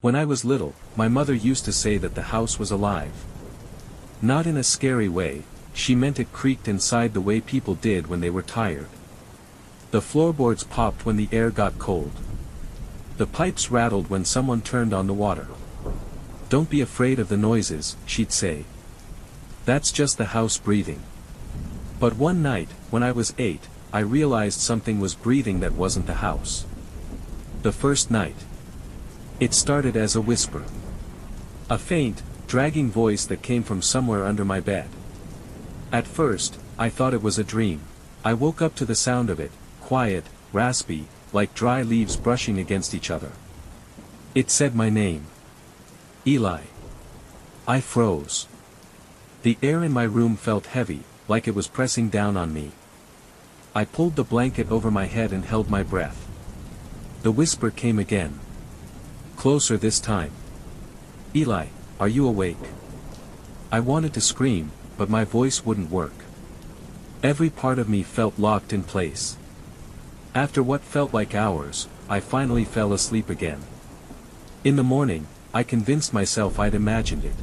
When I was little, my mother used to say that the house was alive. Not in a scary way, she meant it creaked inside the way people did when they were tired. The floorboards popped when the air got cold. The pipes rattled when someone turned on the water. "Don't be afraid of the noises," she'd say. "That's just the house breathing." But one night, when I was 8, I realized something was breathing that wasn't the house. The first night. It started as a whisper. A faint, dragging voice that came from somewhere under my bed. At first, I thought it was a dream. I woke up to the sound of it, quiet, raspy, like dry leaves brushing against each other. It said my name. Eli. I froze. The air in my room felt heavy, like it was pressing down on me. I pulled the blanket over my head and held my breath. The whisper came again. Closer this time. "Eli, are you awake?" I wanted to scream, but my voice wouldn't work. Every part of me felt locked in place. After what felt like hours, I finally fell asleep again. In the morning, I convinced myself I'd imagined it.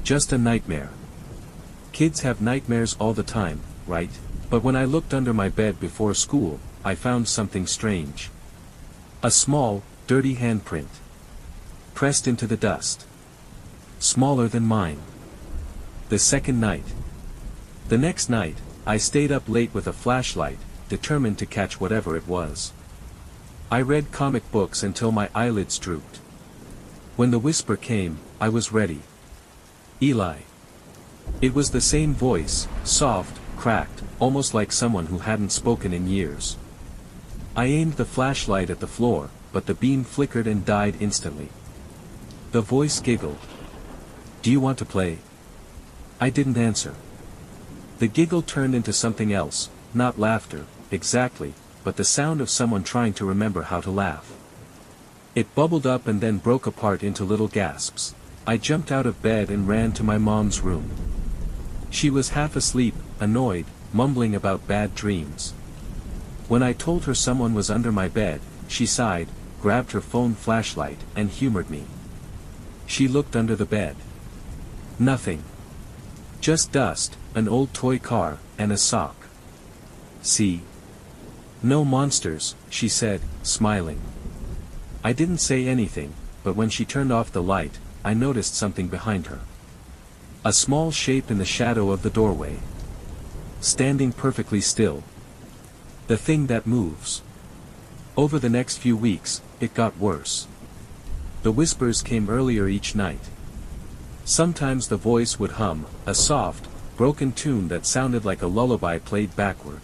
Just a nightmare. Kids have nightmares all the time, right? But when I looked under my bed before school, I found something strange. A small, dirty handprint. Pressed into the dust. Smaller than mine. The second night. The next night, I stayed up late with a flashlight, determined to catch whatever it was. I read comic books until my eyelids drooped. When the whisper came, I was ready. Eli. It was the same voice, soft, cracked, almost like someone who hadn't spoken in years. I aimed the flashlight at the floor, but the beam flickered and died instantly. The voice giggled. "Do you want to play?" I didn't answer. The giggle turned into something else, not laughter, exactly, but the sound of someone trying to remember how to laugh. It bubbled up and then broke apart into little gasps. I jumped out of bed and ran to my mom's room. She was half asleep, annoyed, mumbling about bad dreams. When I told her someone was under my bed, she sighed, grabbed her phone flashlight, and humored me. She looked under the bed. Nothing. Just dust, an old toy car, and a sock. "See? No monsters," she said, smiling. I didn't say anything, but when she turned off the light, I noticed something behind her. A small shape in the shadow of the doorway. Standing perfectly still. The thing that moves. Over the next few weeks, it got worse. The whispers came earlier each night. Sometimes the voice would hum, a soft, broken tune that sounded like a lullaby played backward.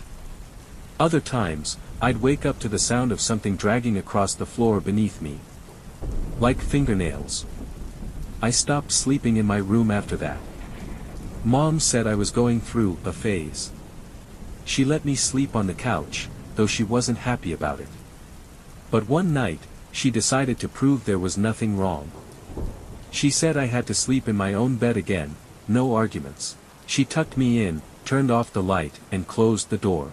Other times, I'd wake up to the sound of something dragging across the floor beneath me. Like fingernails. I stopped sleeping in my room after that. Mom said I was going through a phase. She let me sleep on the couch, though she wasn't happy about it. But one night, she decided to prove there was nothing wrong. She said I had to sleep in my own bed again, no arguments. She tucked me in, turned off the light, and closed the door.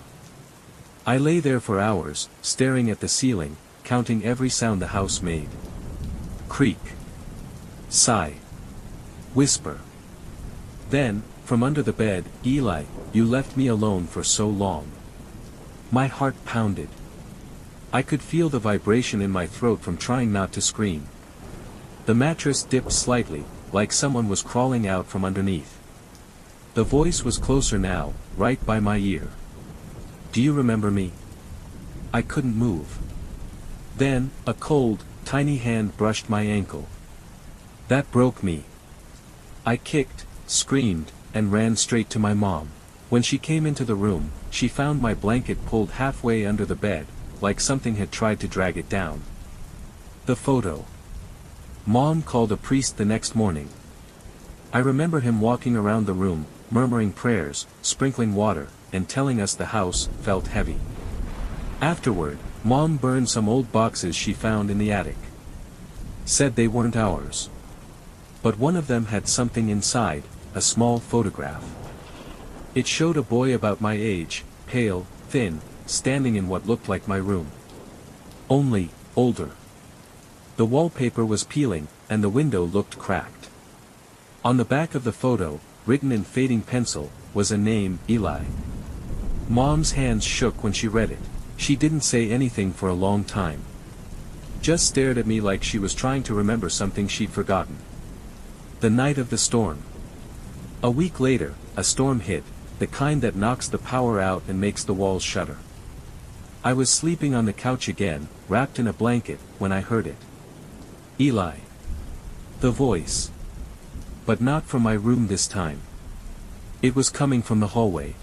I lay there for hours, staring at the ceiling, counting every sound the house made. Creak. Sigh. Whisper. Then, from under the bed, "Eli, you left me alone for so long." My heart pounded. I could feel the vibration in my throat from trying not to scream. The mattress dipped slightly, like someone was crawling out from underneath. The voice was closer now, right by my ear. "Do you remember me?" I couldn't move. Then, a cold, tiny hand brushed my ankle. That broke me. I kicked, screamed, and ran straight to my mom. When she came into the room, she found my blanket pulled halfway under the bed, like something had tried to drag it down. The photo. Mom called a priest the next morning. I remember him walking around the room, murmuring prayers, sprinkling water, and telling us the house felt heavy. Afterward, Mom burned some old boxes she found in the attic. Said they weren't ours. But one of them had something inside, a small photograph. It showed a boy about my age, pale, thin, standing in what looked like my room. Only, older. The wallpaper was peeling, and the window looked cracked. On the back of the photo, written in fading pencil, was a name, Eli. Mom's hands shook when she read it. She didn't say anything for a long time. Just stared at me like she was trying to remember something she'd forgotten. The night of the storm. A week later, a storm hit, the kind that knocks the power out and makes the walls shudder. I was sleeping on the couch again, wrapped in a blanket, when I heard it. Eli. The voice. But not from my room this time. It was coming from the hallway.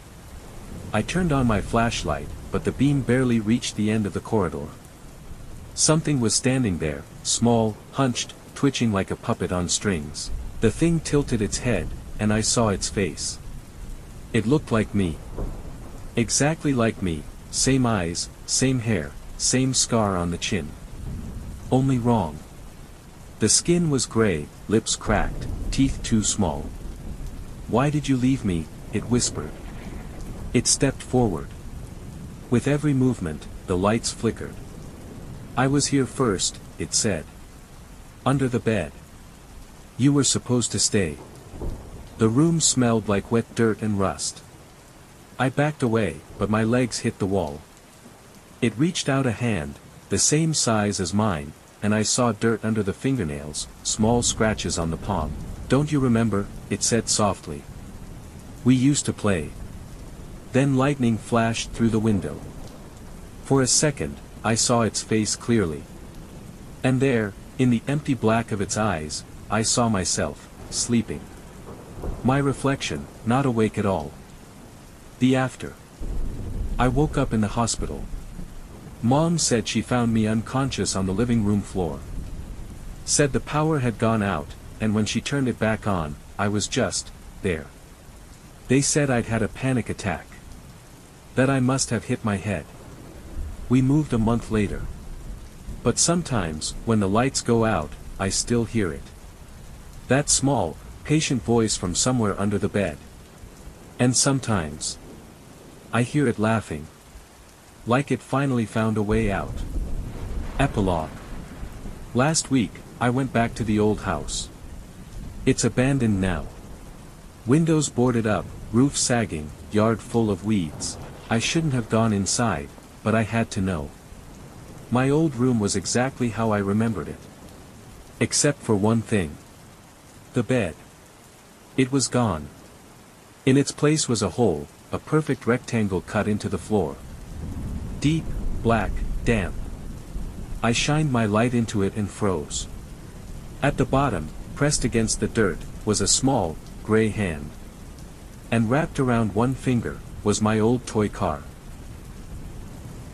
I turned on my flashlight, but the beam barely reached the end of the corridor. Something was standing there, small, hunched, twitching like a puppet on strings. The thing tilted its head, and I saw its face. It looked like me. Exactly like me, same eyes, same hair, same scar on the chin. Only wrong. The skin was gray, lips cracked, teeth too small. "Why did you leave me?" it whispered. It stepped forward. With every movement, the lights flickered. "I was here first," it said. "Under the bed. You were supposed to stay." The room smelled like wet dirt and rust. I backed away, but my legs hit the wall. It reached out a hand, the same size as mine, and I saw dirt under the fingernails, small scratches on the palm. "Don't you remember?" it said softly. "We used to play." Then lightning flashed through the window. For a second, I saw its face clearly. And there, in the empty black of its eyes, I saw myself, sleeping. My reflection, not awake at all. The after. I woke up in the hospital. Mom said she found me unconscious on the living room floor. Said the power had gone out, and when she turned it back on, I was just there. They said I'd had a panic attack. That I must have hit my head. We moved a month later. But sometimes, when the lights go out, I still hear it. That small, patient voice from somewhere under the bed. And sometimes, I hear it laughing. Like it finally found a way out. Epilogue. Last week, I went back to the old house. It's abandoned now. Windows boarded up, roof sagging, yard full of weeds. I shouldn't have gone inside, but I had to know. My old room was exactly how I remembered it. Except for one thing. The bed. It was gone. In its place was a hole, a perfect rectangle cut into the floor. Deep, black, damp. I shined my light into it and froze. At the bottom, pressed against the dirt, was a small, gray hand. And wrapped around one finger, was my old toy car.